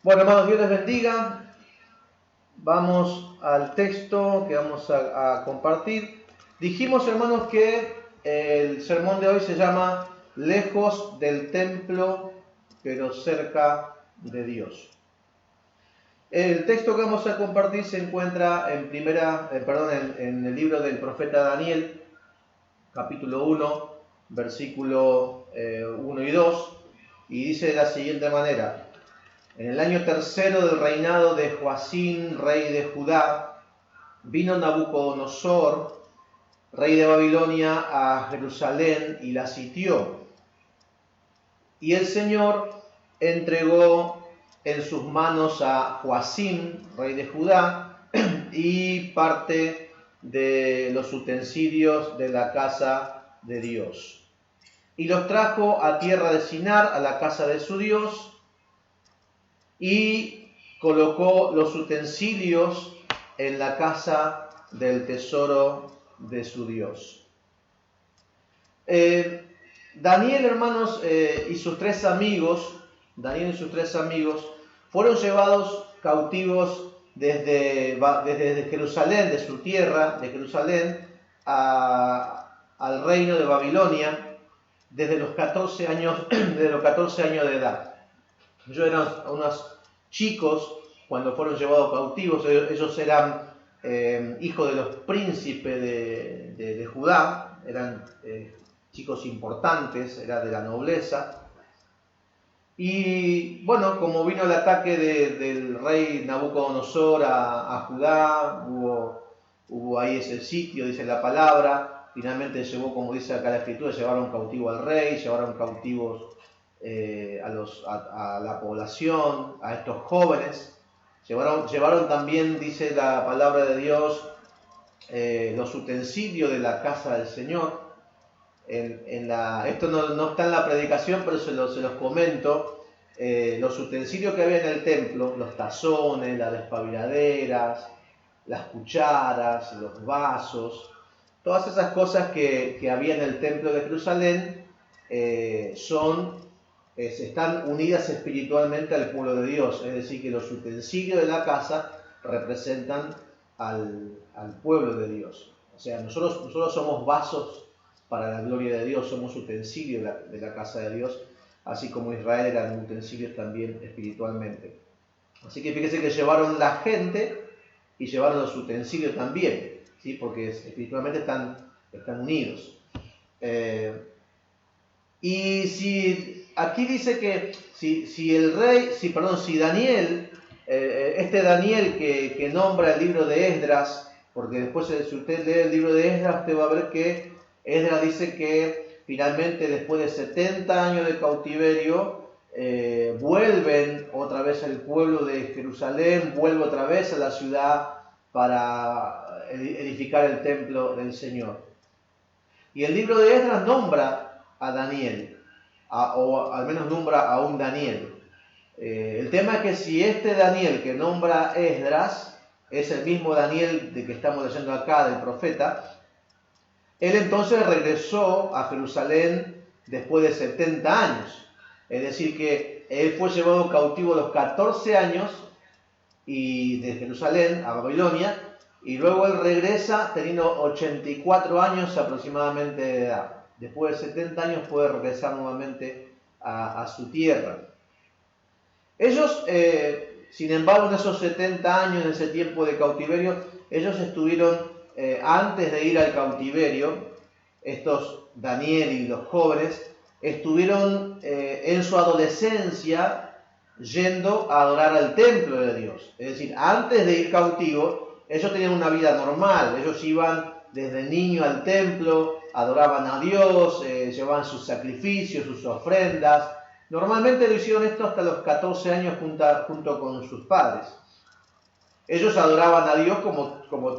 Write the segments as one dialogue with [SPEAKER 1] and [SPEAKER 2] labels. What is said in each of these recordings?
[SPEAKER 1] Bueno, hermanos, Dios les bendiga. Vamos al texto que vamos a compartir. Dijimos, hermanos, que el sermón de hoy se llama Lejos del templo, pero cerca de Dios. El texto que vamos a compartir se encuentra en el libro del profeta Daniel, capítulo 1, versículo 1 y 2, y dice de la siguiente manera: en el año tercero del reinado de Joacim, rey de Judá, vino Nabucodonosor, rey de Babilonia, a Jerusalén y la sitió. Y el Señor entregó en sus manos a Joacim, rey de Judá, y parte de los utensilios de la casa de Dios. Y los trajo a tierra de Sinar, a la casa de su Dios, y colocó los utensilios en la casa del tesoro de su Dios. Daniel, hermanos, y sus tres amigos fueron llevados cautivos desde Jerusalén, de su tierra, de Jerusalén, al reino de Babilonia, desde los 14 años de edad. Ellos eran unos chicos cuando fueron llevados cautivos. Ellos eran hijos de los príncipes de Judá, eran chicos importantes, era de la nobleza. Y bueno, como vino el ataque del rey Nabucodonosor a Judá, hubo ahí ese sitio, dice la palabra. Finalmente llevó, como dice acá la escritura, llevaron cautivo al rey, llevaron cautivos a la población, a estos jóvenes. Llevaron también, dice la palabra de Dios, los utensilios de la casa del Señor. Esto no está en la predicación, pero se los comento. Los utensilios que había en el templo, los tazones, las despabiladeras, las cucharas, los vasos, todas esas cosas que había en el templo de Jerusalén están unidas espiritualmente al pueblo de Dios. Es decir, que los utensilios de la casa representan al pueblo de Dios. O sea, nosotros somos vasos para la gloria de Dios, somos utensilios de la casa de Dios, así como Israel eran utensilios también espiritualmente. Así que fíjense que llevaron la gente y llevaron los utensilios también, ¿sí? Porque espiritualmente están unidos. Y si aquí dice que si Daniel, este Daniel que nombra el libro de Esdras, porque después si usted lee el libro de Esdras, usted va a ver que Esdras dice que finalmente después de 70 años de cautiverio, vuelven otra vez al pueblo de Jerusalén, vuelve otra vez a la ciudad para edificar el templo del Señor. Y el libro de Esdras nombra a Daniel, o al menos nombra a un Daniel. El tema es que si este Daniel que nombra Esdras es el mismo Daniel de que estamos leyendo acá, del profeta, él entonces regresó a Jerusalén después de 70 años. Es decir, que él fue llevado cautivo a los 14 años y de Jerusalén a Babilonia, y luego él regresa teniendo 84 años aproximadamente de edad. Después de 70 años puede regresar nuevamente a su tierra. Ellos, sin embargo, en esos 70 años, en ese tiempo de cautiverio, ellos estuvieron, antes de ir al cautiverio, estos Daniel y los jóvenes, estuvieron en su adolescencia yendo a adorar al templo de Dios. Es decir, antes de ir cautivo, ellos tenían una vida normal. Ellos iban desde niño al templo, adoraban a Dios, llevaban sus sacrificios, sus ofrendas. Normalmente lo hicieron esto hasta los 14 años junto con sus padres. Ellos adoraban a Dios como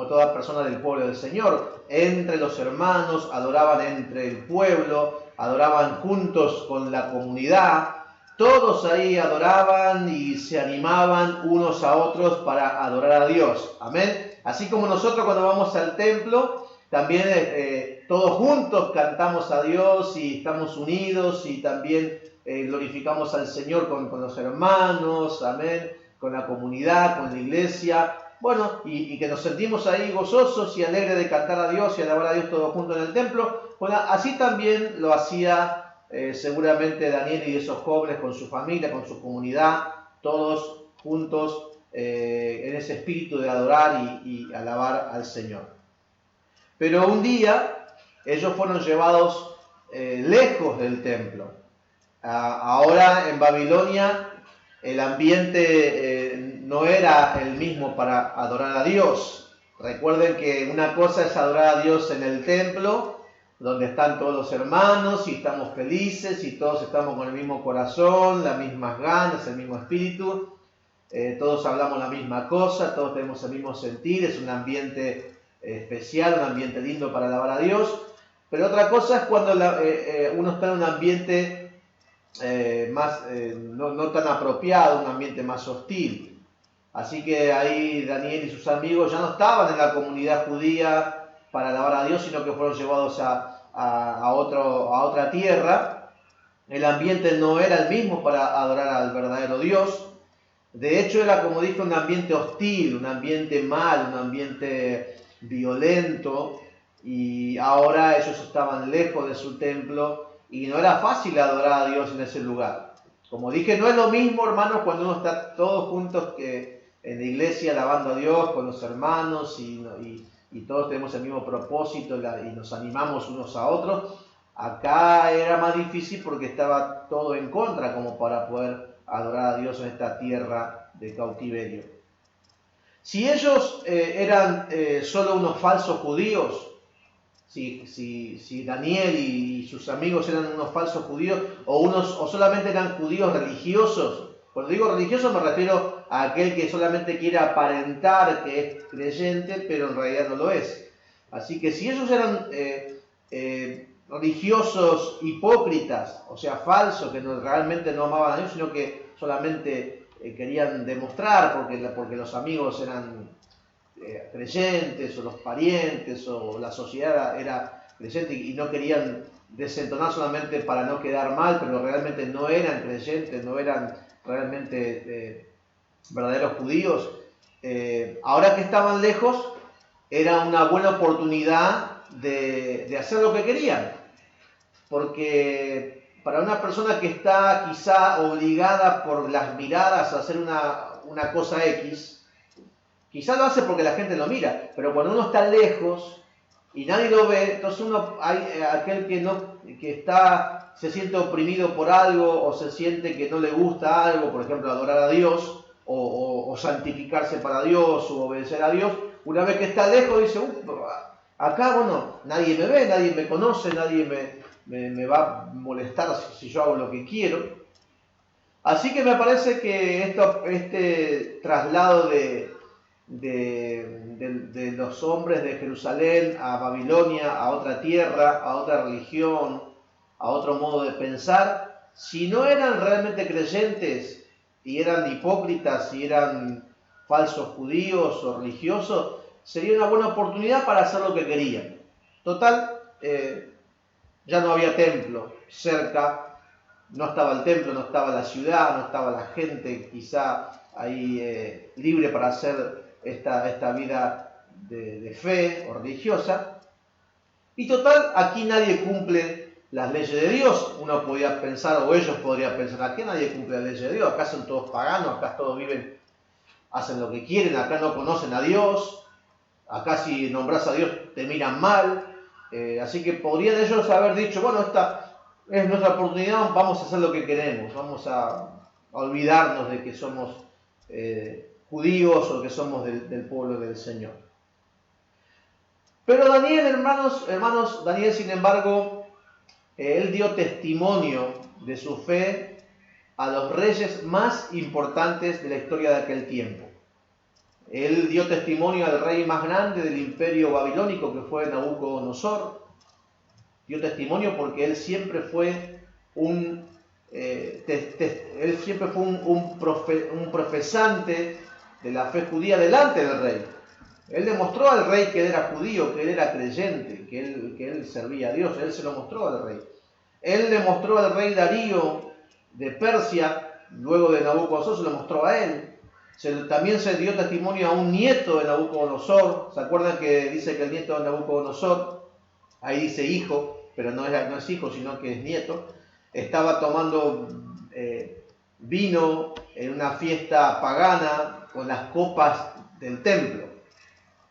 [SPEAKER 1] toda persona del pueblo del Señor. Entre los hermanos, adoraban entre el pueblo, adoraban juntos con la comunidad. Todos ahí adoraban y se animaban unos a otros para adorar a Dios. Amén. Así como nosotros cuando vamos al templo, también todos juntos cantamos a Dios y estamos unidos y también glorificamos al Señor con los hermanos, amén, con la comunidad, con la iglesia, bueno, y que nos sentimos ahí gozosos y alegres de cantar a Dios y alabar a Dios todos juntos en el templo. Bueno, así también lo hacía seguramente Daniel y esos jóvenes con su familia, con su comunidad, todos juntos en ese espíritu de adorar y alabar al Señor. Pero un día ellos fueron llevados lejos del templo. Ahora en Babilonia el ambiente no era el mismo para adorar a Dios. Recuerden que una cosa es adorar a Dios en el templo, donde están todos los hermanos y estamos felices y todos estamos con el mismo corazón, las mismas ganas, el mismo espíritu. Todos hablamos la misma cosa, todos tenemos el mismo sentir, es un ambiente especial, un ambiente lindo para alabar a Dios. Pero otra cosa es cuando uno está en un ambiente no tan apropiado, un ambiente más hostil. Así que ahí Daniel y sus amigos ya no estaban en la comunidad judía para alabar a Dios, sino que fueron llevados a otra tierra. El ambiente no era el mismo para adorar al verdadero Dios. De hecho era, como dije, un ambiente hostil, un ambiente mal, un ambiente violento, y ahora ellos estaban lejos de su templo y no era fácil adorar a Dios en ese lugar. Como dije, no es lo mismo, hermanos, cuando uno está todos juntos que en la iglesia alabando a Dios con los hermanos y todos tenemos el mismo propósito y nos animamos unos a otros. Acá era más difícil porque estaba todo en contra como para poder adorar a Dios en esta tierra de cautiverio. Si ellos eran solo unos falsos judíos, si Daniel y sus amigos eran unos falsos judíos o solamente eran judíos religiosos, cuando digo religioso me refiero a aquel que solamente quiere aparentar que es creyente pero en realidad no lo es. Así que si ellos eran religiosos hipócritas, o sea falsos, que realmente no amaban a Dios sino que solamente querían demostrar porque los amigos eran creyentes o los parientes o la sociedad era creyente y no querían desentonar solamente para no quedar mal, pero realmente no eran creyentes, no eran realmente verdaderos judíos. Ahora que estaban lejos era una buena oportunidad de hacer lo que querían, porque para una persona que está quizá obligada por las miradas a hacer una cosa X, quizá lo hace porque la gente lo mira, pero cuando uno está lejos y nadie lo ve, entonces hay aquel que se siente oprimido por algo o se siente que no le gusta algo, por ejemplo, adorar a Dios o santificarse para Dios o obedecer a Dios. Una vez que está lejos dice, acá, bueno, nadie me ve, nadie me conoce, nadie me va a molestar si yo hago lo que quiero. Así que me parece que este traslado de los hombres de Jerusalén a Babilonia, a otra tierra, a otra religión, a otro modo de pensar, si no eran realmente creyentes y eran hipócritas y eran falsos judíos o religiosos, sería una buena oportunidad para hacer lo que querían. Total, ya no había templo cerca, no estaba el templo, no estaba la ciudad, no estaba la gente quizá ahí libre para hacer esta vida de fe o religiosa. Y total, aquí nadie cumple las leyes de Dios. Uno podría pensar, o ellos podrían pensar, aquí nadie cumple las leyes de Dios, acá son todos paganos, acá todos viven, hacen lo que quieren, acá no conocen a Dios, acá si nombras a Dios te miran mal. Así que podrían ellos haber dicho, bueno, esta es nuestra oportunidad, vamos a hacer lo que queremos, vamos a olvidarnos de que somos judíos o que somos del pueblo del Señor. Pero Daniel, hermanos, Daniel, sin embargo, él dio testimonio de su fe a los reyes más importantes de la historia de aquel tiempo. Él dio testimonio al rey más grande del imperio babilónico, que fue Nabucodonosor. Dio testimonio porque él siempre fue un profesante de la fe judía delante del rey. Él demostró al rey que él era judío, que él era creyente, que él servía a Dios. Él se lo mostró al rey. Él le mostró al rey Darío de Persia, luego de Nabucodonosor, se lo mostró a él. También se dio testimonio a un nieto de Nabucodonosor. ¿Se acuerdan que dice que el nieto de Nabucodonosor, ahí dice hijo, pero no es hijo, sino que es nieto, estaba tomando vino en una fiesta pagana con las copas del templo?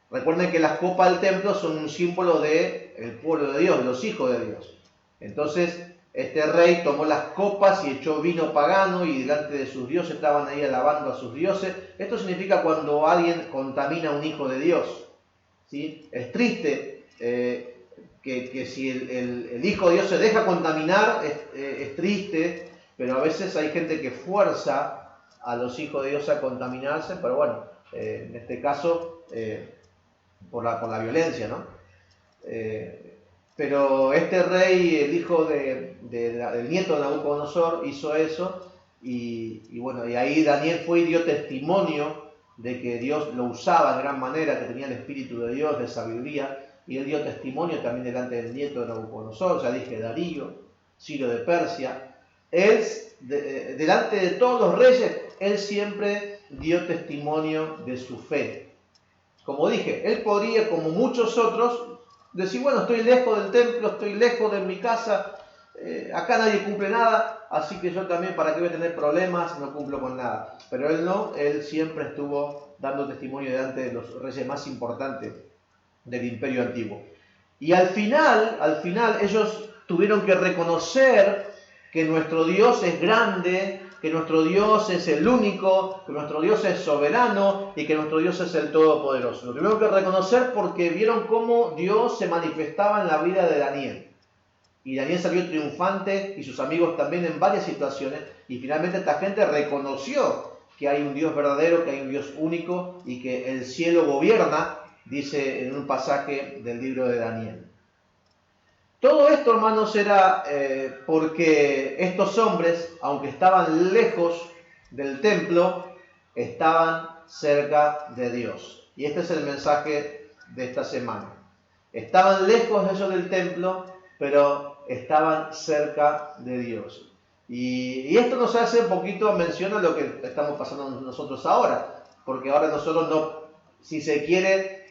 [SPEAKER 1] Recuerden que las copas del templo son un símbolo del pueblo de Dios, de los hijos de Dios. Entonces, este rey tomó las copas y echó vino pagano y delante de sus dioses estaban ahí alabando a sus dioses. Esto significa cuando alguien contamina a un hijo de Dios, ¿sí? Es triste que si el hijo de Dios se deja contaminar, es triste, pero a veces hay gente que fuerza a los hijos de Dios a contaminarse, pero bueno, en este caso por la violencia, ¿no? Pero este rey, el hijo del nieto de Nabucodonosor, hizo eso y bueno, y ahí Daniel fue y dio testimonio de que Dios lo usaba de gran manera, que tenía el Espíritu de Dios, de sabiduría, y él dio testimonio también delante del nieto de Nabucodonosor, ya dije Darío, Ciro de Persia. Él, delante de todos los reyes, él siempre dio testimonio de su fe. Como dije, él podría, como muchos otros, decir, bueno, estoy lejos del templo, estoy lejos de mi casa, acá nadie cumple nada, así que yo también, ¿para qué voy a tener problemas? No cumplo con nada. Pero él no, él siempre estuvo dando testimonio delante de los reyes más importantes del Imperio Antiguo. Y al final ellos tuvieron que reconocer que nuestro Dios es grande, que nuestro Dios es el único, que nuestro Dios es soberano y que nuestro Dios es el Todopoderoso. Lo tuvieron que reconocer porque vieron cómo Dios se manifestaba en la vida de Daniel. Y Daniel salió triunfante y sus amigos también en varias situaciones. Y finalmente esta gente reconoció que hay un Dios verdadero, que hay un Dios único y que el cielo gobierna, dice en un pasaje del libro de Daniel. Todo esto, hermanos, era porque estos hombres, aunque estaban lejos del templo, estaban cerca de Dios. Y este es el mensaje de esta semana. Estaban lejos ellos del templo, pero estaban cerca de Dios. Y esto nos hace un poquito mención a lo que estamos pasando nosotros ahora. Porque ahora nosotros no, si se quiere,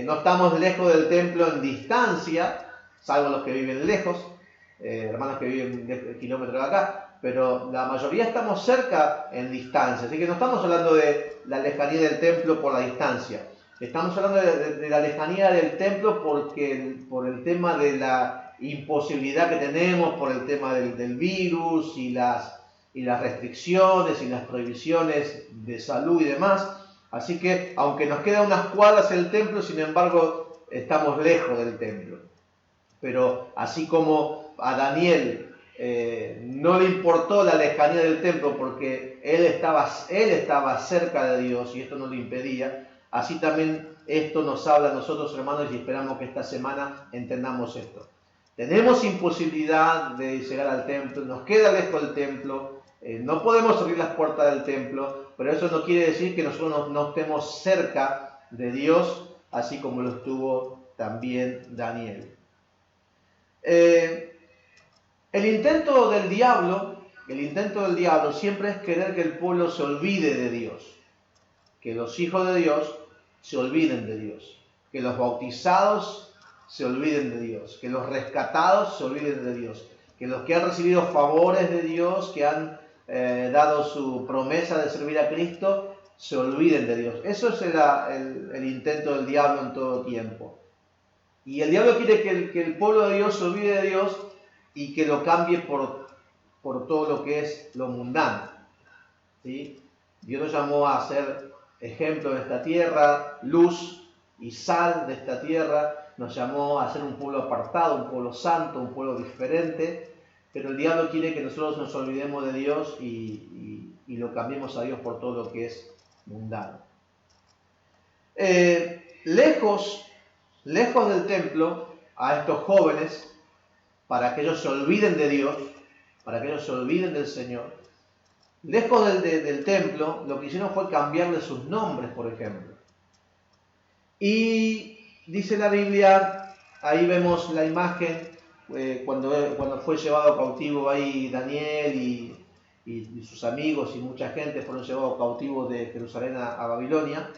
[SPEAKER 1] no estamos lejos del templo en distancia, salvo los que viven lejos, hermanos que viven kilómetros de acá, pero la mayoría estamos cerca en distancia, así que no estamos hablando de la lejanía del templo por la distancia, estamos hablando de la lejanía del templo por el tema de la imposibilidad que tenemos, por el tema del virus y las restricciones y las prohibiciones de salud y demás, así que aunque nos queda unas cuadras el templo, sin embargo estamos lejos del templo. Pero así como a Daniel no le importó la lejanía del templo porque él estaba cerca de Dios y esto no le impedía, así también esto nos habla a nosotros, hermanos, y esperamos que esta semana entendamos esto. Tenemos imposibilidad de llegar al templo, nos queda lejos el templo, no podemos abrir las puertas del templo, pero eso no quiere decir que nosotros no estemos cerca de Dios, así como lo estuvo también Daniel. El intento del diablo siempre es querer que el pueblo se olvide de Dios, que los hijos de Dios se olviden de Dios, que los bautizados se olviden de Dios, que los rescatados se olviden de Dios, que los que han recibido favores de Dios, que han dado su promesa de servir a Cristo, se olviden de Dios. Eso es el intento del diablo en todo tiempo. Y el diablo quiere que el pueblo de Dios se olvide de Dios y que lo cambie por todo lo que es lo mundano, ¿sí? Dios nos llamó a ser ejemplo de esta tierra, luz y sal de esta tierra. Nos llamó a ser un pueblo apartado, un pueblo santo, un pueblo diferente. Pero el diablo quiere que nosotros nos olvidemos de Dios y lo cambiemos a Dios por todo lo que es mundano. Lejos del templo, a estos jóvenes, para que ellos se olviden de Dios, para que ellos se olviden del Señor, lejos del templo, lo que hicieron fue cambiarle sus nombres, por ejemplo. Y dice la Biblia, ahí vemos la imagen, cuando fue llevado cautivo ahí Daniel y sus amigos y mucha gente fueron llevados cautivos de Jerusalén a Babilonia.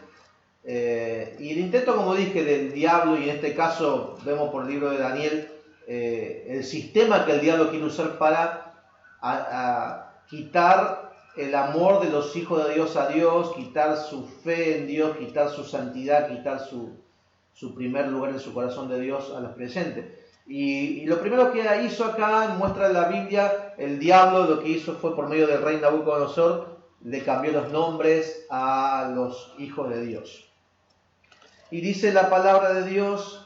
[SPEAKER 1] Y el intento, como dije, del diablo, y en este caso vemos por el libro de Daniel, el sistema que el diablo quiere usar para quitar el amor de los hijos de Dios a Dios, quitar su fe en Dios, quitar su santidad, quitar su primer lugar en su corazón de Dios a los creyentes. Y lo primero que hizo acá, muestra la Biblia, el diablo lo que hizo fue por medio del rey Nabucodonosor, le cambió los nombres a los hijos de Dios. Y dice la palabra de Dios: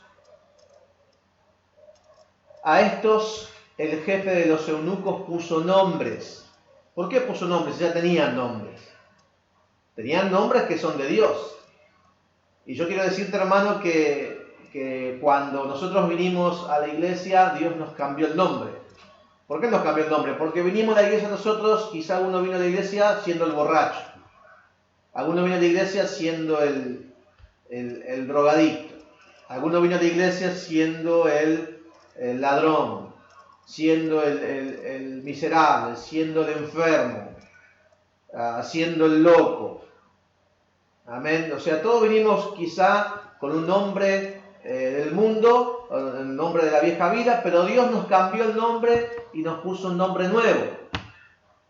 [SPEAKER 1] a estos el jefe de los eunucos puso nombres. ¿Por qué puso nombres? Ya tenían nombres. Tenían nombres que son de Dios. Y yo quiero decirte, hermano, que cuando nosotros vinimos a la iglesia, Dios nos cambió el nombre. ¿Por qué nos cambió el nombre? Porque vinimos a la iglesia nosotros, quizá uno vino a la iglesia siendo el borracho. Alguno vino a la iglesia siendo el drogadicto. Alguno vino a la iglesia siendo el ladrón, siendo el miserable, siendo el enfermo, siendo el loco. Amén. O sea, todos vinimos quizá con un nombre del mundo, el nombre de la vieja vida, pero Dios nos cambió el nombre y nos puso un nombre nuevo.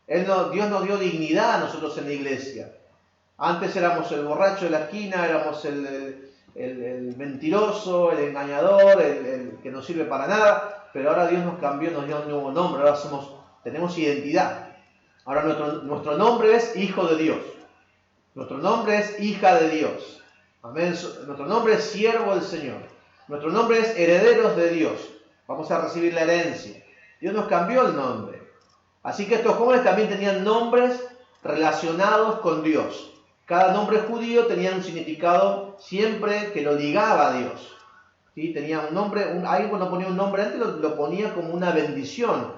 [SPEAKER 1] Dios nos dio dignidad a nosotros en la iglesia. Antes éramos el borracho de la esquina, éramos el mentiroso, el engañador, el que no sirve para nada, pero ahora Dios nos cambió, nos dio un nuevo nombre, ahora tenemos identidad. Ahora nuestro nombre es hijo de Dios, nuestro nombre es hija de Dios. Amén. Nuestro nombre es siervo del Señor. Nuestro nombre es herederos de Dios. Vamos a recibir la herencia. Dios nos cambió el nombre. Así que estos jóvenes también tenían nombres relacionados con Dios. Cada nombre judío tenía un significado siempre que lo ligaba a Dios. ¿Sí? Tenía un nombre, alguien cuando ponía un nombre antes lo ponía como una bendición.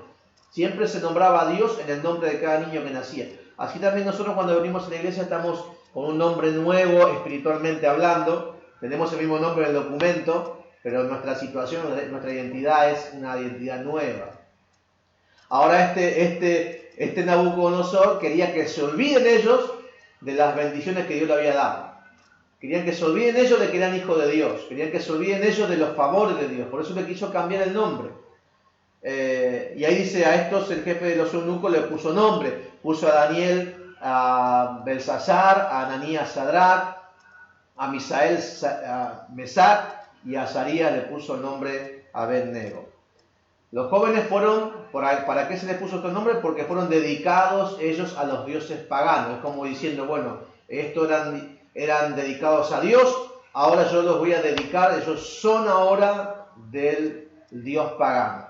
[SPEAKER 1] Siempre se nombraba a Dios en el nombre de cada niño que nacía. Así también nosotros cuando venimos a la iglesia estamos con un nombre nuevo espiritualmente hablando. Tenemos el mismo nombre en el documento, pero nuestra situación, nuestra identidad es una identidad nueva. Ahora este Nabucodonosor quería que se olviden ellos de las bendiciones que Dios le había dado. Querían que se olviden ellos de que eran hijos de Dios. Querían que se olviden ellos de los favores de Dios. Por eso le quiso cambiar el nombre. Y ahí dice, a estos el jefe de los eunucos le puso nombre. Puso a Daniel, a Belsasar, a Ananías Sadrach, a Misael Mesac, y a Azarías le puso el nombre Abed-Nego. Los jóvenes fueron, ¿para qué se les puso estos nombres? Porque fueron dedicados ellos a los dioses paganos. Es como diciendo, bueno, estos eran dedicados a Dios, ahora yo los voy a dedicar, ellos son ahora del Dios pagano.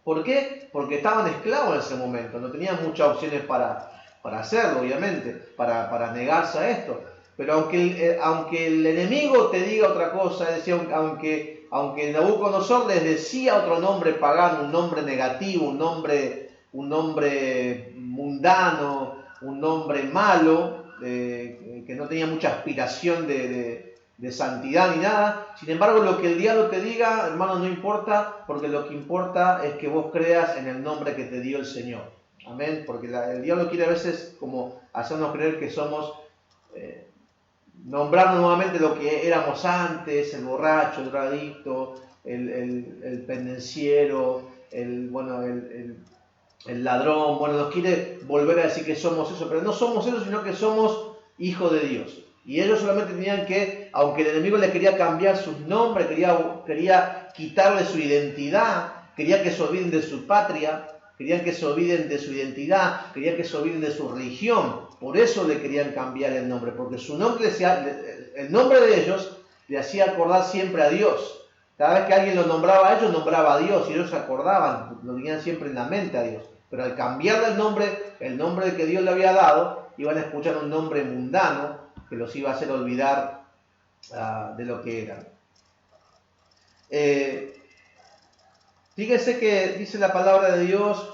[SPEAKER 1] ¿Por qué? Porque estaban esclavos en ese momento, no tenían muchas opciones para hacerlo, obviamente, para negarse a esto. Pero aunque el enemigo te diga otra cosa, es decir, aunque Nabucodonosor les decía otro nombre pagano, un nombre negativo, un nombre mundano, un nombre malo, que no tenía mucha aspiración de santidad ni nada. Sin embargo, lo que el diablo te diga, hermano, no importa, porque lo que importa es que vos creas en el nombre que te dio el Señor. Amén. Porque el diablo quiere a veces como hacernos creer que somos, nombrarnos nuevamente lo que éramos antes, el borracho, el drogadicto, el pendenciero, el ladrón. Bueno, nos quiere volver a decir que somos eso, pero no somos eso, sino que somos hijos de Dios. Y ellos solamente tenían que, aunque el enemigo les quería cambiar sus nombres, quería quitarle su identidad, quería que se olviden de su patria, querían que se olviden de su identidad, querían que se olviden de su religión. Por eso le querían cambiar el nombre, porque su nombre el nombre de ellos le hacía acordar siempre a Dios. Cada vez que alguien lo nombraba a ellos, nombraba a Dios, y ellos se acordaban, lo tenían siempre en la mente a Dios. Pero al cambiarle el nombre que Dios le había dado, iban a escuchar un nombre mundano que los iba a hacer olvidar de lo que eran. Fíjense que dice la palabra de Dios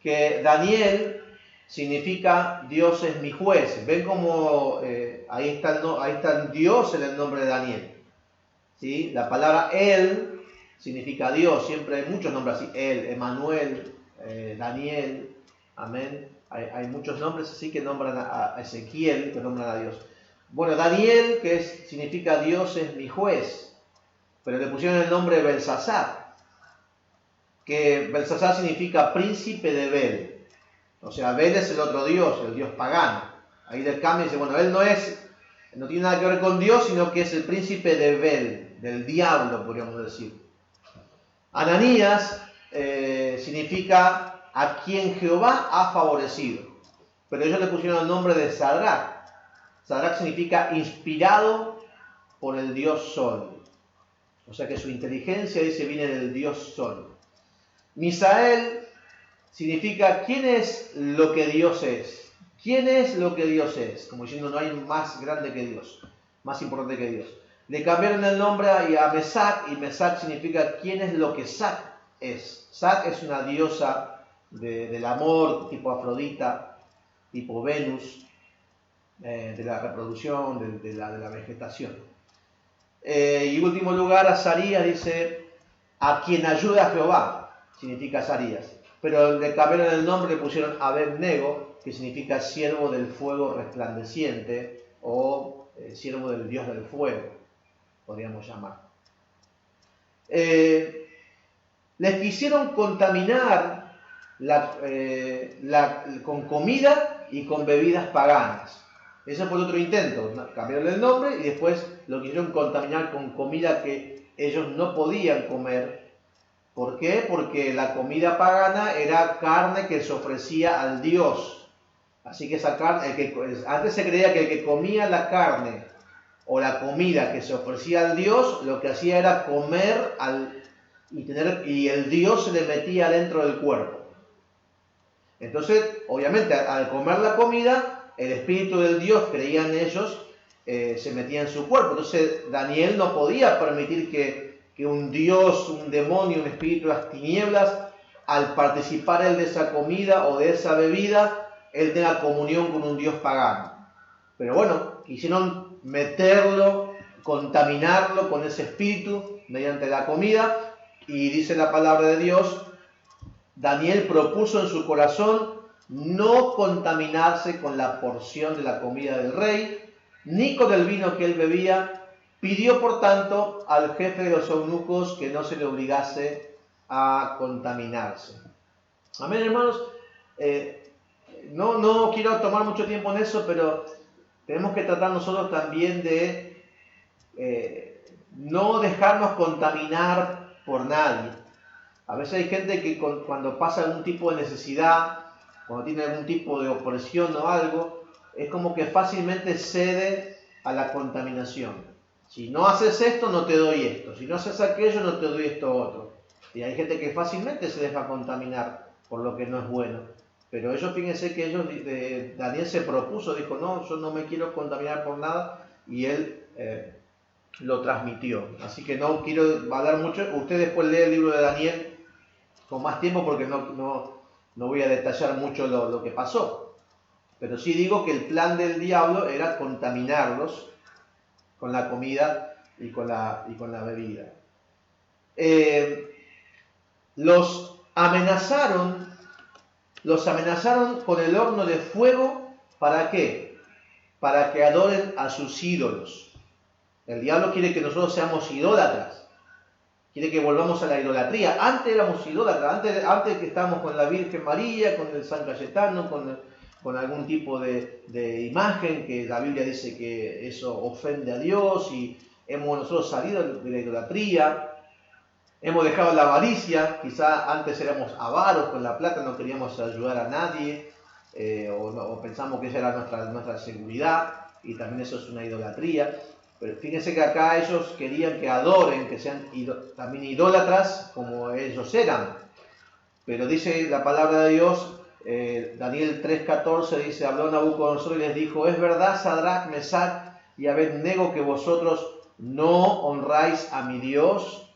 [SPEAKER 1] que Daniel significa Dios es mi juez. Ven como ahí está Dios en el nombre de Daniel. ¿Sí? La palabra Él significa Dios. Siempre hay muchos nombres así. Él, Emanuel, Daniel. Amén. Hay muchos nombres así que nombran a Ezequiel, que nombran a Dios. Bueno, Daniel, significa Dios es mi juez, pero le pusieron el nombre Belsasar, que Belsasar significa príncipe de Bel. O sea, Bel es el otro dios, el dios pagano. Ahí le cambia y dice, bueno, él no tiene nada que ver con Dios, sino que es el príncipe de Bel, del diablo, podríamos decir. Ananías significa a quien Jehová ha favorecido, pero ellos le pusieron el nombre de Sadrach. Sadrach significa inspirado por el dios Sol. O sea que su inteligencia, dice, viene del dios Sol. Misael significa quién es lo que Dios es. ¿Quién es lo que Dios es? Como diciendo, no hay más grande que Dios, más importante que Dios. Le cambiaron el nombre a Mesac, y Mesac significa quién es lo que Sac es. Sac es una diosa del amor, tipo Afrodita, tipo Venus, de la reproducción, de la vegetación. Y en último lugar, Azarías dice, a quien ayuda a Jehová, significa Azarías. Pero le cambiaron el nombre, le pusieron Abed-nego, que significa siervo del fuego resplandeciente, o siervo del Dios del fuego, podríamos llamar. Les quisieron contaminar con comida y con bebidas paganas. Ese fue el otro intento, cambiaron el nombre y después lo quisieron contaminar con comida que ellos no podían comer. ¿Por qué? Porque la comida pagana era carne que se ofrecía al dios. Así que esa carne, antes se creía que el que comía la carne o la comida que se ofrecía al dios, lo que hacía era comer y el dios se le metía dentro del cuerpo. Entonces, obviamente, al comer la comida, el espíritu del dios, creían ellos, se metía en su cuerpo. Entonces, Daniel no podía permitir que un dios, un demonio, un espíritu de las tinieblas, al participar él de esa comida o de esa bebida, él tenga comunión con un dios pagano. Pero bueno, quisieron meterlo, contaminarlo con ese espíritu mediante la comida, y dice la palabra de Dios, Daniel propuso en su corazón no contaminarse con la porción de la comida del rey, ni con el vino que él bebía. Pidió, por tanto, al jefe de los eunucos que no se le obligase a contaminarse. Amén, hermanos. No quiero tomar mucho tiempo en eso, pero tenemos que tratar nosotros también de no dejarnos contaminar por nadie. A veces hay gente que cuando pasa algún tipo de necesidad, cuando tiene algún tipo de opresión o algo, es como que fácilmente cede a la contaminación. Si no haces esto, no te doy esto. Si no haces aquello, no te doy esto otro. Y hay gente que fácilmente se deja contaminar por lo que no es bueno. Pero fíjense que Daniel se propuso, dijo, no, yo no me quiero contaminar por nada, y él lo transmitió. Así que no quiero hablar mucho. Usted después lee el libro de Daniel con más tiempo, porque no voy a detallar mucho lo que pasó. Pero sí digo que el plan del diablo era contaminarlos con la comida y con la bebida. Los amenazaron con el horno de fuego. ¿Para qué? Para que adoren a sus ídolos. El diablo quiere que nosotros seamos idólatras. Quiere que volvamos a la idolatría. Antes éramos idólatras. Antes que estábamos con la Virgen María, con el San Cayetano, con algún tipo de imagen que la Biblia dice que eso ofende a Dios, y hemos nosotros salido de la idolatría. Hemos dejado la avaricia. Quizá antes éramos avaros con la plata, no queríamos ayudar a nadie, o pensamos que esa era nuestra seguridad, y también eso es una idolatría. Pero fíjense que acá ellos querían que adoren, que sean también idólatras como ellos eran. Pero dice la palabra de Dios, Daniel 3:14 dice, habló Nabucodonosor y les dijo, es verdad, Sadrach, Mesac y Abed-nego, que vosotros no honráis a mi Dios,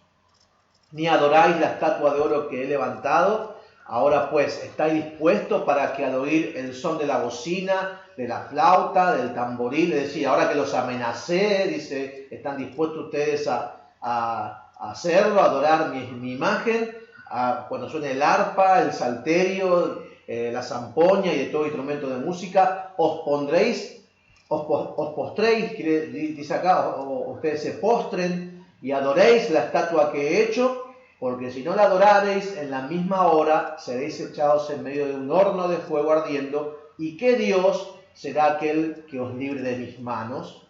[SPEAKER 1] ni adoráis la estatua de oro que he levantado. Ahora pues, ¿estáis dispuestos para que al oír el son de la bocina, de la flauta, del tamboril, es decir, ahora que los amenacé, dice, están dispuestos ustedes a hacerlo, a adorar mi imagen, cuando suene el arpa, el salterio, la zampoña y de todo instrumento de música, os postréis, dice acá, o ustedes se postren y adoréis la estatua que he hecho, porque si no la adorareis, en la misma hora seréis echados en medio de un horno de fuego ardiendo, y que Dios será aquel que os libre de mis manos.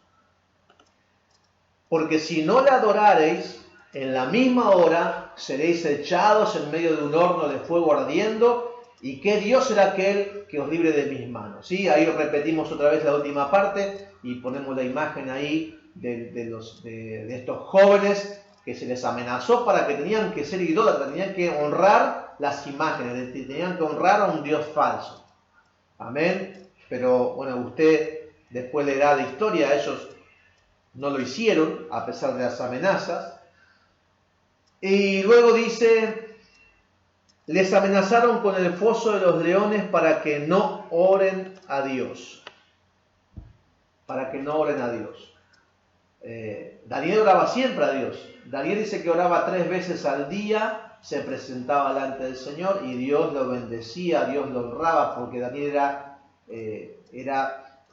[SPEAKER 1] Porque si no la adorareis, en la misma hora seréis echados en medio de un horno de fuego ardiendo, y que Dios será aquel que os libre de mis manos. ¿Sí? Ahí repetimos otra vez la última parte y ponemos la imagen ahí de estos jóvenes que se les amenazó para que tenían que ser idólatras, tenían que honrar las imágenes, tenían que honrar a un Dios falso. Amén. Pero bueno, usted después leerá la historia, ellos no lo hicieron a pesar de las amenazas. Y luego dice, les amenazaron con el foso de los leones para que no oren a Dios. Para que no oren a Dios. Daniel oraba siempre a Dios. Daniel dice que oraba 3 veces al día, se presentaba delante del Señor y Dios lo bendecía, Dios lo honraba, porque Daniel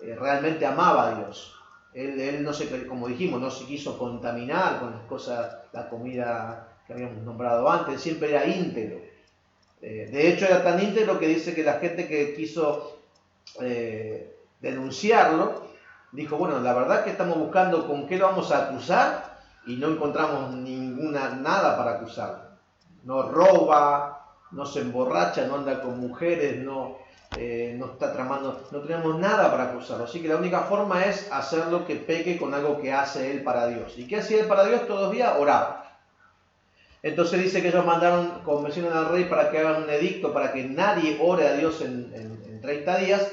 [SPEAKER 1] realmente amaba a Dios. Él no se, como dijimos, no se quiso contaminar con las cosas, la comida que habíamos nombrado antes, siempre era íntegro. De hecho era tan íntegro que dice que la gente que quiso denunciarlo, dijo, bueno, la verdad que estamos buscando con qué lo vamos a acusar y no encontramos nada para acusarlo. No roba, no se emborracha, no anda con mujeres, no está tramando, no tenemos nada para acusarlo. Así que la única forma es hacerlo que peque con algo que hace él para Dios. ¿Y qué hacía él para Dios todos los días? Oraba. Entonces dice que ellos convencieron al rey para que hagan un edicto para que nadie ore a Dios en 30 días,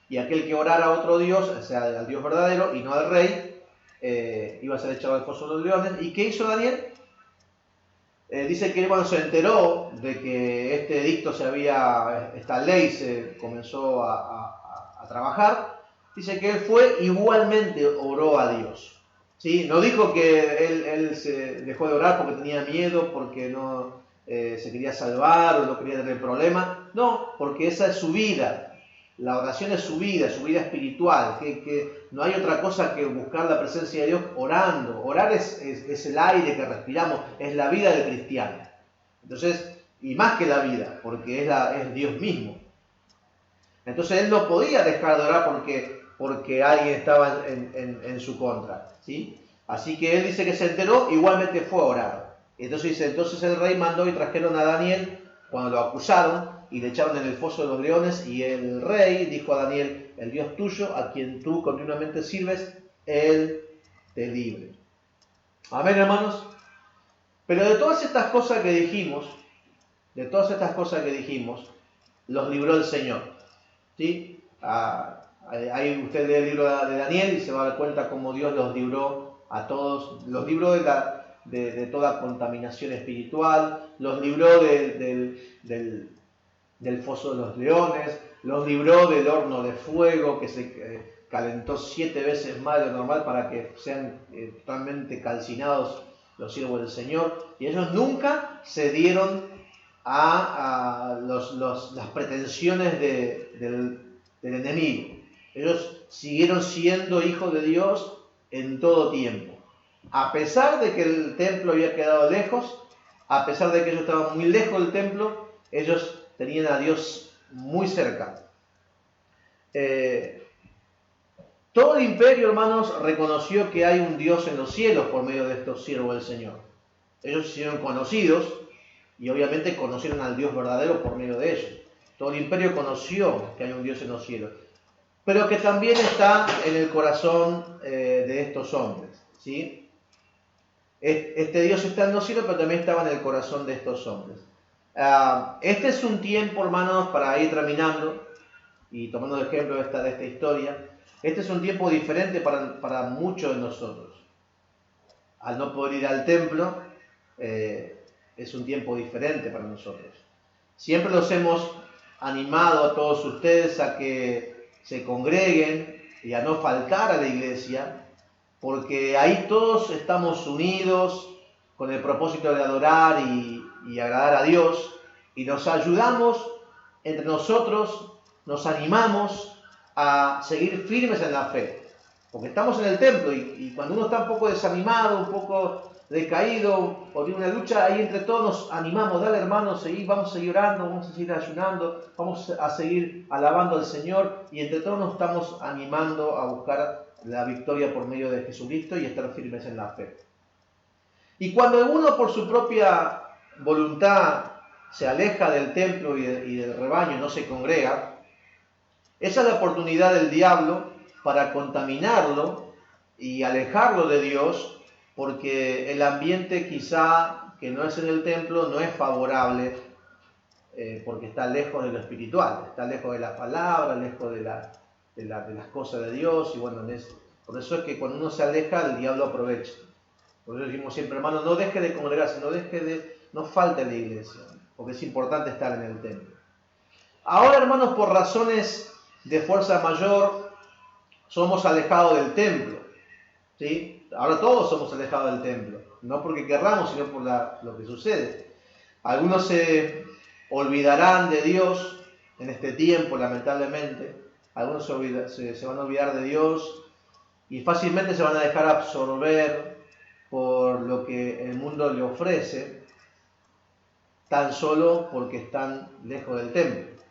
[SPEAKER 1] y aquel que orara a otro Dios, o sea, al Dios verdadero y no al rey, iba a ser echado al foso de los leones. ¿Y qué hizo Daniel? Dice que cuando se enteró de que este edicto esta ley se comenzó a trabajar, dice que él fue igualmente oró a Dios. ¿Sí? No dijo que él se dejó de orar porque tenía miedo, porque no se quería salvar o no quería tener problemas. No, porque esa es su vida. La oración es su vida espiritual. Que no hay otra cosa que buscar la presencia de Dios orando. Orar es el aire que respiramos, es la vida del cristiano. Entonces, y más que la vida, porque es Dios mismo. Entonces él no podía dejar de orar porque alguien estaba en su contra, ¿sí? Así que él dice que se enteró, igualmente fue a orar. Entonces el rey mandó y trajeron a Daniel cuando lo acusaron y le echaron en el foso de los leones, y el rey dijo a Daniel, el Dios tuyo, a quien tú continuamente sirves, él te libre. Amén, hermanos. Pero de todas estas cosas que dijimos, los libró el Señor, ¿sí? Ahí usted lee el libro de Daniel y se va a dar cuenta cómo Dios los libró a todos, los libró de toda contaminación espiritual, los libró del foso de los leones, los libró del horno de fuego que se calentó 7 veces más de lo normal para que sean totalmente calcinados los siervos del Señor, y ellos nunca cedieron a las pretensiones del enemigo. Ellos siguieron siendo hijos de Dios en todo tiempo. A pesar de que el templo había quedado lejos, a pesar de que ellos estaban muy lejos del templo, ellos tenían a Dios muy cerca. Todo el imperio, hermanos, reconoció que hay un Dios en los cielos por medio de estos siervos del Señor. Ellos se hicieron conocidos y obviamente conocieron al Dios verdadero por medio de ellos. Todo el imperio conoció que hay un Dios en los cielos, pero que también está en el corazón de estos hombres, ¿sí? Este Dios está en los cielos, pero también estaba en el corazón de estos hombres. Este es un tiempo, hermanos, para ir terminando y tomando el ejemplo de esta historia. Este es un tiempo diferente para muchos de nosotros. Al no poder ir al templo, es un tiempo diferente para nosotros. Siempre los hemos animado a todos ustedes a que se congreguen y a no faltar a la iglesia, porque ahí todos estamos unidos con el propósito de adorar y agradar a Dios, y nos ayudamos entre nosotros nos animamos a seguir firmes en la fe. Porque estamos en el templo y cuando uno está un poco desanimado, un poco decaído por una lucha, ahí entre todos nos animamos, dale hermano, vamos a seguir orando, vamos a seguir ayunando, vamos a seguir alabando al Señor y entre todos nos estamos animando a buscar la victoria por medio de Jesucristo y estar firmes en la fe. Y cuando uno por su propia voluntad se aleja del templo y del rebaño y no se congrega, esa es la oportunidad del diablo para contaminarlo y alejarlo de Dios, porque el ambiente quizá que no es en el templo no es favorable, porque está lejos de lo espiritual, está lejos de la palabra, lejos de las cosas de Dios, y bueno, por eso es que cuando uno se aleja, el diablo aprovecha. Por eso decimos siempre, hermano, no deje de congregarse, no falte la iglesia, porque es importante estar en el templo. Ahora, hermanos, por razones de fuerza mayor, somos alejados del templo, ¿sí? Ahora todos somos alejados del templo, no porque querramos, sino por lo que sucede. Algunos se olvidarán de Dios en este tiempo, lamentablemente. Algunos se van a olvidar de Dios y fácilmente se van a dejar absorber por lo que el mundo le ofrece, tan solo porque están lejos del templo.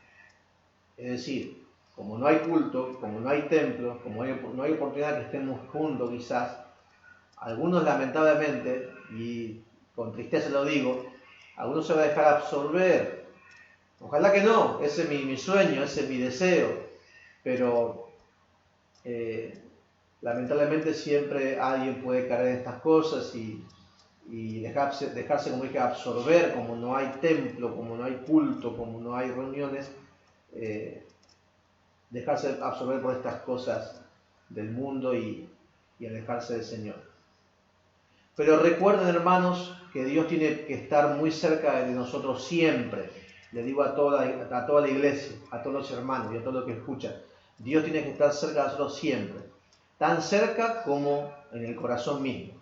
[SPEAKER 1] Es decir, como no hay culto, como no hay templo, como no hay oportunidad que estemos juntos quizás, algunos lamentablemente, y con tristeza lo digo, algunos se van a dejar absorber. Ojalá que no, ese es mi sueño, ese es mi deseo, pero lamentablemente siempre alguien puede caer en estas cosas y dejarse, como dije, absorber, como no hay templo, como no hay culto, como no hay reuniones, dejarse absorber por estas cosas del mundo y alejarse del Señor. Pero recuerden, hermanos, que Dios tiene que estar muy cerca de nosotros siempre. Le digo a toda la iglesia, a todos los hermanos y a todos los que escuchan, Dios tiene que estar cerca de nosotros siempre. Tan cerca como en el corazón mismo.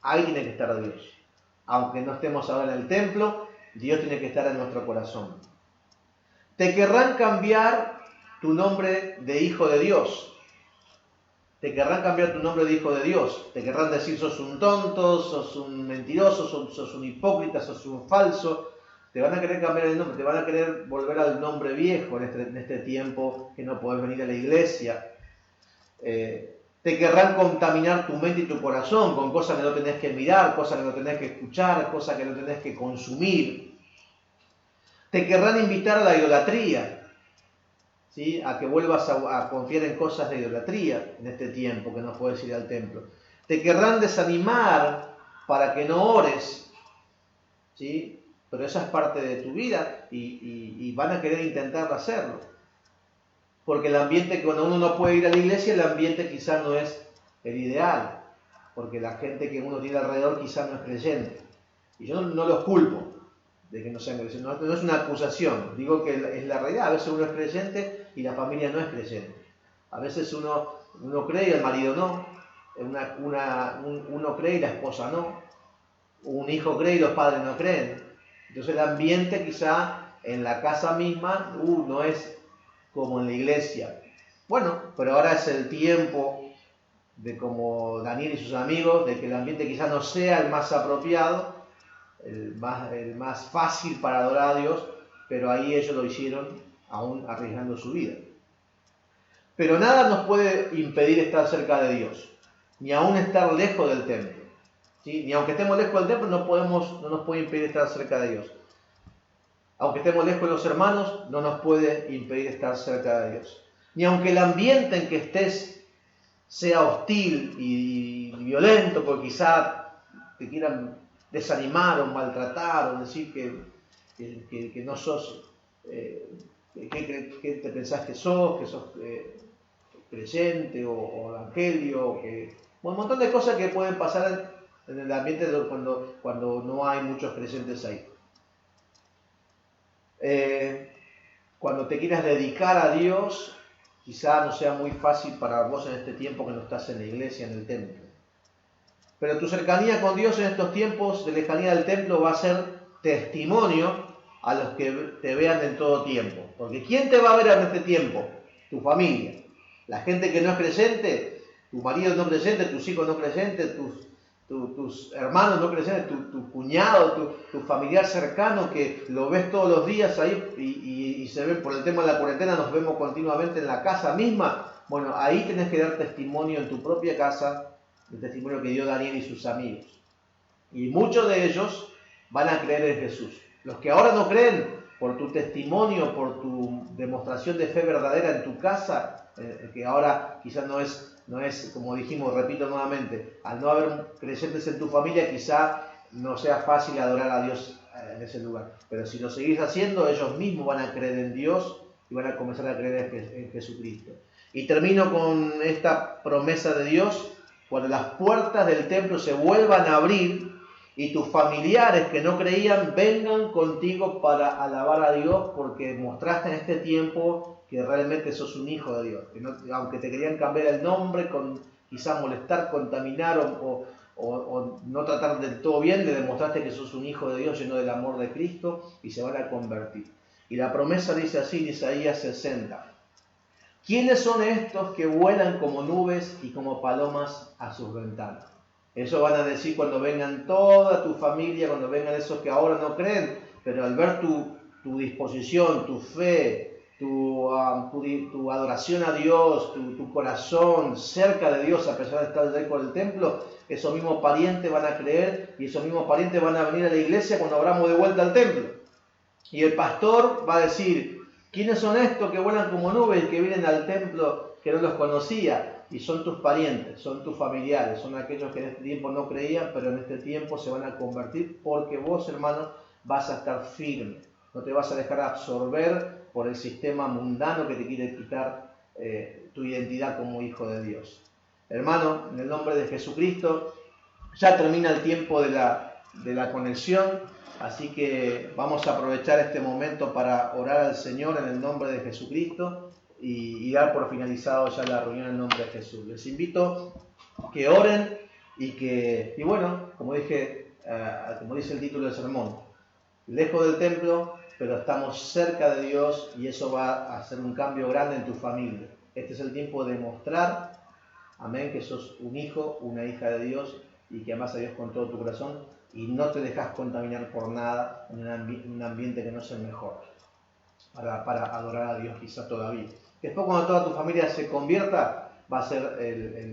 [SPEAKER 1] Ahí tiene que estar Dios. Aunque no estemos ahora en el templo, Dios tiene que estar en nuestro corazón. Te querrán cambiar tu nombre de hijo de Dios. Te querrán cambiar tu nombre de hijo de Dios. Te querrán decir sos un tonto, sos un mentiroso, sos un hipócrita, sos un falso. Te van a querer cambiar el nombre, te van a querer volver al nombre viejo en este tiempo que no podés venir a la iglesia. Te querrán contaminar tu mente y tu corazón con cosas que no tenés que mirar, cosas que no tenés que escuchar, cosas que no tenés que consumir. Te querrán invitar a la idolatría, ¿sí? A que vuelvas a confiar en cosas de idolatría en este tiempo que no puedes ir al templo. Te querrán desanimar para que no ores, ¿sí? Pero esa es parte de tu vida y van a querer intentar hacerlo. Porque el ambiente, cuando uno no puede ir a la iglesia, el ambiente quizás no es el ideal. Porque la gente que uno tiene alrededor quizás no es creyente. Y yo no los culpo de que no sean creyentes. No es una acusación. Digo que es la realidad. A veces uno es creyente y la familia no es creyente. A veces uno cree y el marido no. Uno cree y la esposa no. Un hijo cree y los padres no creen. Entonces el ambiente quizá en la casa misma no es como en la iglesia. Bueno, pero ahora es el tiempo de, como Daniel y sus amigos, de que el ambiente quizás no sea el más apropiado, el más fácil para adorar a Dios, pero ahí ellos lo hicieron aún arriesgando su vida. Pero nada nos puede impedir estar cerca de Dios, ni aún estar lejos del templo. ¿Sí? Ni aunque estemos lejos del templo no nos puede impedir estar cerca de Dios. Aunque estemos lejos de los hermanos, no nos puede impedir estar cerca de Dios. Ni aunque el ambiente en que estés sea hostil y violento, porque quizá te quieran desanimar o maltratar o decir que no sos, que te pensás que sos creyente o evangelio, un montón de cosas que pueden pasar en el ambiente cuando no hay muchos creyentes ahí. Cuando te quieras dedicar a Dios, quizá no sea muy fácil para vos en este tiempo que no estás en la iglesia, en el templo. Pero tu cercanía con Dios en estos tiempos de lejanía del templo va a ser testimonio a los que te vean en todo tiempo. Porque ¿quién te va a ver en este tiempo? Tu familia. La gente que no es creyente, tu marido no creyente, tus hijos no creyentes, tus hermanos no creyentes, tu cuñado, tu familiar cercano que lo ves todos los días ahí y se ven por el tema de la cuarentena, nos vemos continuamente en la casa misma. Bueno, ahí tenés que dar testimonio en tu propia casa, el testimonio que dio Daniel y sus amigos. Y muchos de ellos van a creer en Jesús. Los que ahora no creen, por tu testimonio, por tu demostración de fe verdadera en tu casa, que ahora quizás no es, como dijimos, repito nuevamente, al no haber creyentes en tu familia, quizá no sea fácil adorar a Dios en ese lugar. Pero si lo seguís haciendo, ellos mismos van a creer en Dios y van a comenzar a creer en Jesucristo. Y termino con esta promesa de Dios: cuando las puertas del templo se vuelvan a abrir y tus familiares que no creían vengan contigo para alabar a Dios, porque mostraste en este tiempo que realmente sos un hijo de Dios. Que no, aunque te querían cambiar el nombre, quizás molestar, contaminar o no tratar del todo bien, le demostraste que sos un hijo de Dios lleno del amor de Cristo y se van a convertir. Y la promesa dice así en Isaías 60. ¿Quiénes son estos que vuelan como nubes y como palomas a sus ventanas? Eso van a decir cuando vengan toda tu familia, cuando vengan esos que ahora no creen, pero al ver tu disposición, tu fe, tu adoración a Dios, tu corazón cerca de Dios a pesar de estar lejos del templo, esos mismos parientes van a creer y esos mismos parientes van a venir a la iglesia cuando abramos de vuelta al templo. Y el pastor va a decir: ¿quiénes son estos que vuelan como nubes que vienen al templo que no los conocía? Y son tus parientes, son tus familiares, son aquellos que en este tiempo no creían, pero en este tiempo se van a convertir, porque vos, hermano, vas a estar firme. No te vas a dejar absorber por el sistema mundano que te quiere quitar tu identidad como hijo de Dios. Hermano, en el nombre de Jesucristo, ya termina el tiempo de la conexión, así que vamos a aprovechar este momento para orar al Señor en el nombre de Jesucristo y dar por finalizado ya la reunión en el nombre de Jesús. Les invito que oren y bueno, como dice el título del sermón, lejos del templo, pero estamos cerca de Dios y eso va a hacer un cambio grande en tu familia. Este es el tiempo de mostrar, amén, que sos un hijo, una hija de Dios y que amas a Dios con todo tu corazón y no te dejas contaminar por nada en un ambiente que no es el mejor para adorar a Dios quizá todavía. Después, cuando toda tu familia se convierta, va a ser el